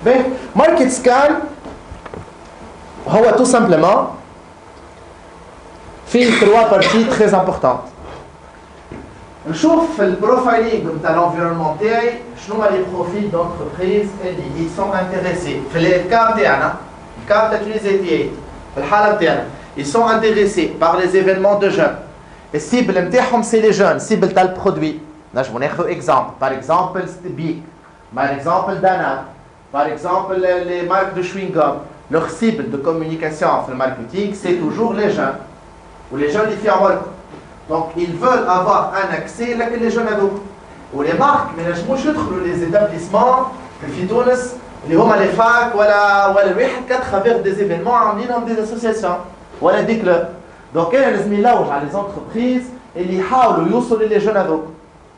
باهي ماركت سكان هو تو سامبلومون فيه 3 بارتي تري امبورطونت. نشوف في البروفايلينغ نتاع الانفيرونمون تاعي شنو هما لي بروفيل دونتربريز اللي سون انتريسي. في الكا تاعنا الكا تاع تونس 88 في الحاله تاعنا ils sont intéressés par les événements de jeunes. السيبل نتاعهم سي لي جون، السيبل تاع البرودوي. نجمو ناخذ اكزامبل، باغ اكزامبل ستبيك، باغ اكزامبل دانا، باغ اكزامبل لي مارك دو شوينغوم. leur cible de communication في الماركتينغ c'est toujours les jeunes ou les jeunes اللي في عمركم. donc ils veulent avoir un accès لكن les jeunes هذوك. ولي مارك ما ينجموش يدخلوا لي زيتابليسمون في تونس اللي هما لي فاك ولا الواحد كاتخافير دي زيفينمون عاملينهم دي اسوسياسيون ولا دي كلوب. دونك انا لازم نلوج على لي زونتربريز اللي يحاولوا يوصلوا لي جون هذوك.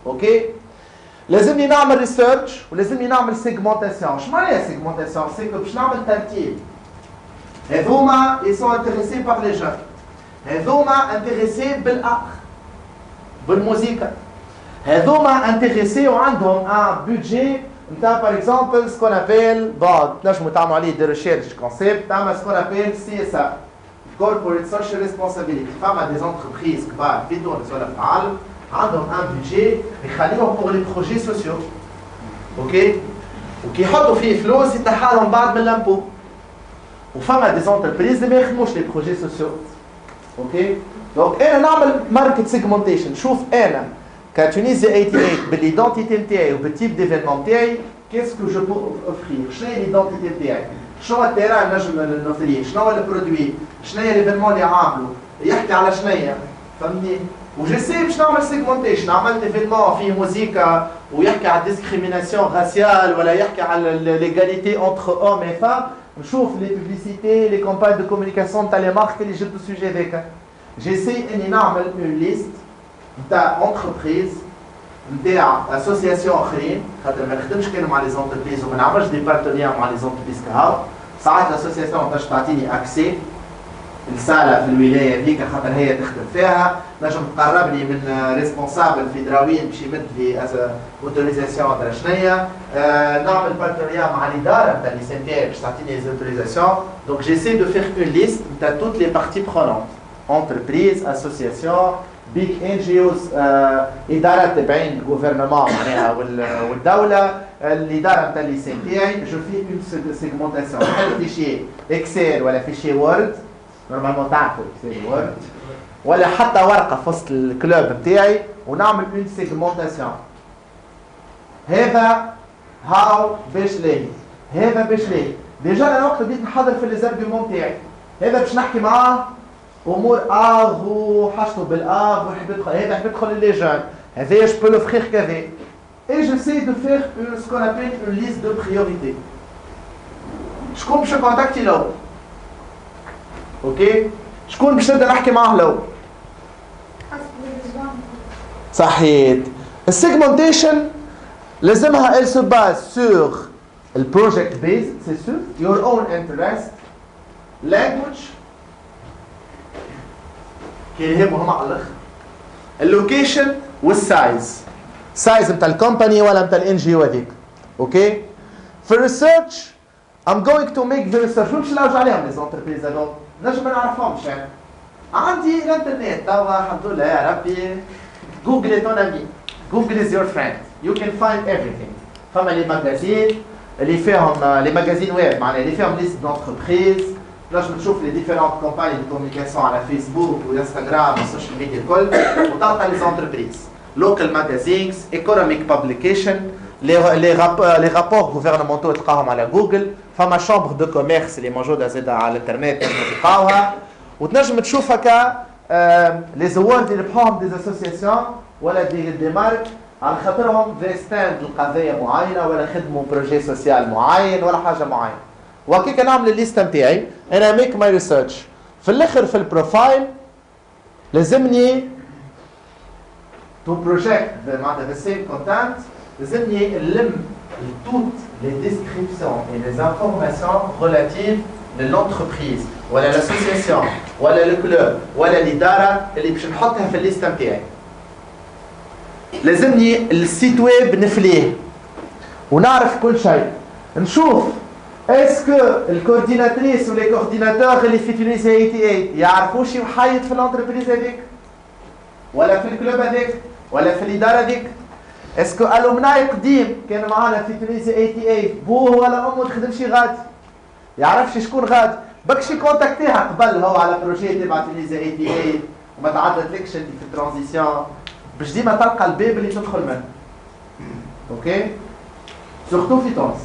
اوكي لازمني نعمل ريسيرش ولازمني نعمل سيغمونتاسيون. اش معناها سيغمونتاسيون؟ سي كو باش نعمل ترتيب. هذوما ils sont intéressés par les jeunes. هذوما intéressés بالأخ بالموسيقى. هذوما intéressés وعندهم ان بودجي نتاع باغ اكزومبل سكون ابيل بعد تنجموا تعملوا عليه دي ريشيرش كونسيبت تعمل سكون ابيل CSR Corporate Social Responsibility. فما دي زونتربريز كبار في تونس ولا في العالم عندهم ان بودجي يخليهم بور لي بروجي سوسيو. اوكي وكي يحطوا فيه فلوس يتحالهم بعد من لامبو. وفما دي زونتربريز اللي ما يخدموش لي بروجي سوسيو. اوكي دونك انا نعمل ماركت سيغمونتيشن. شوف انا كتونيزيا 88 بالايدونتيتي نتاعي وبالتيب ديفينمون نتاعي كيسكو جو بو اوفرير. شنو هي الايدونتيتي نتاعي؟ شنو هو التيران نجم نوفريه؟ شنو هو البرودوي؟ شنو هي ليفينمون اللي عامله؟ يحكي على شنيا فهمني؟ وجيسي باش نعمل سيغمونتيشن. عملت ايفينمون فيه موسيقى ويحكي على ديسكريميناسيون راسيال ولا يحكي على ليغاليتي اونتر اوم اي فام. نشوف لي بوبليسيتي لي كومباج دو كومونيكاسيون تاع لي مارك اللي جبتوا السوجي هذاك. جيسي اني نعمل اون ليست نتاع اونتربريز نتاع اسوسياسيون اخرين خاطر ما نخدمش كان مع لي زونتربريز وما نعملش دي بارتنير مع لي زونتربريز كهو. ساعات الاسوسياسيون باش تعطيني اكسي السالة في الولايه هذيك خاطر هي تخدم فيها. نجم تقربني من ريسبونسابل في دراوين باش يمد لي اوتوريزاسيون تاع شنيا. نعمل بارتنير مع الاداره نتاع لي سنتير باش تعطيني لي اوتوريزاسيون. دونك جيسي دو فير اون ليست نتاع توت لي بارتي برونونت انتربريز اسوسياسيون بيك ان جي اوز ادارات تبعين الجوفرنمون معناها والدوله الاداره نتاع لي سنتير. جو في اون سيغمونتاسيون. نحل فيشي اكسل ولا فيشي وورد نورمالمون تعرفوا اكسل وورد ولا حتى ورقه في وسط الكلوب نتاعي ونعمل اون سيغمونتاسيون. هذا هاو باش ليه هذا باش ليه. ديجا انا وقت بديت نحضر في ليزارغيومون تاعي هذا باش نحكي معاه امور اغ وحاجته بالاغ ويحب يدخل هذا يحب يدخل لي جون هذا جو بو لوفرير كذا. اي جو سي دو فير سكون ابيل اون ليست دو بريوريتي. شكون باش نكونتاكتي له؟ اوكي شكون باش نبدا نحكي معاه لو؟ صحيت. السيغمونتيشن لازمها elle se base sur le project based c'est sûr your own interest language كي يهمهم على الاخر اللوكيشن والسايز. سايز نتاع الكومباني ولا نتاع الان جي او هذيك. اوكي في الريسيرش I'm going to make the research. مش نلوج عليهم لي زونتربريز هذول نجم ما نعرفهمش. يعني عندي الانترنت توا الحمد لله يا ربي. جوجل ton ami. جوجل is your friend. You can find everything. فما لي ماجازين اللي فيهم لي ماجازين ويب معناها اللي فيهم ليست دونتربريز. نجم تشوف لي ديفيرونت كومباني دو كومونيكاسيون على فيسبوك وانستغرام والسوشيال ميديا الكل وتلقى لي زونتربريز. لوكال ماجازينز ايكونوميك بابليكيشن لي رابور غوفرنمونتو تلقاهم على جوجل. فما شامبر دو كوميرس اللي موجوده زاده على الانترنت تنجم تلقاوها. وتنجم تشوف هكا لي زوار اللي ربحوهم دي اسوسياسيون ولا دي مارك على خاطرهم في ستاند لقضيه معينه ولا خدموا بروجي سوسيال معين ولا حاجه معينه. وهكيك نعمل الليست نتاعي انا ميك ماي ريسيرش. في الاخر في البروفايل لازمني تو بروجيكت معناتها ذا سيم كونتنت لازمني نلم toutes les descriptions et les informations relatives de l'entreprise ولا l'association ولا الكلوب ولا الاداره اللي باش نحطها في الليست نتاعي. لازمني السيت ويب نفليه ونعرف كل شيء. نشوف Est-ce que le coordinatrice ou les coordinateurs اللي في تونس 88 يعرفوا شي محايد في الانتربريز هذيك؟ ولا في الكلوب هذاك؟ ولا في الاداره هذيك؟ اسكو الومناي قديم كان معانا في تونس 88 بوه ولا امه تخدم شي غادي؟ يعرفش شكون غادي؟ بكشي كونتاكتيها قبل هو على بروجي تبع تونس 88 وما تعدتلكش انت في الترانزيسيون باش ديما تلقى الباب اللي تدخل منه. اوكي؟ سورتو في تونس.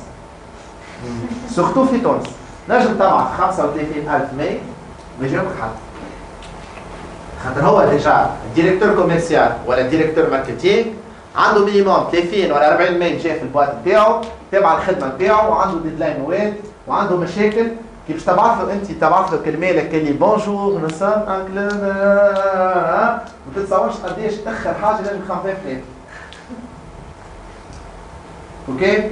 سورتو في تونس نجم تبعت 35,000 ميل ما يجيوك حد خاطر هو ديجا الديريكتور كوميرسيال ولا الديريكتور ماركتينغ عنده مينيموم 30 ولا 40 ميل جاي في البوات نتاعو تابع الخدمه نتاعو وعنده ديدلاين مواد وعنده مشاكل كي باش تبعث له انت تبعث له كلمه اللي بونجور نو سام ان كلوب ما تتصورش قداش اخر حاجه لازم 5 دقائق. اوكي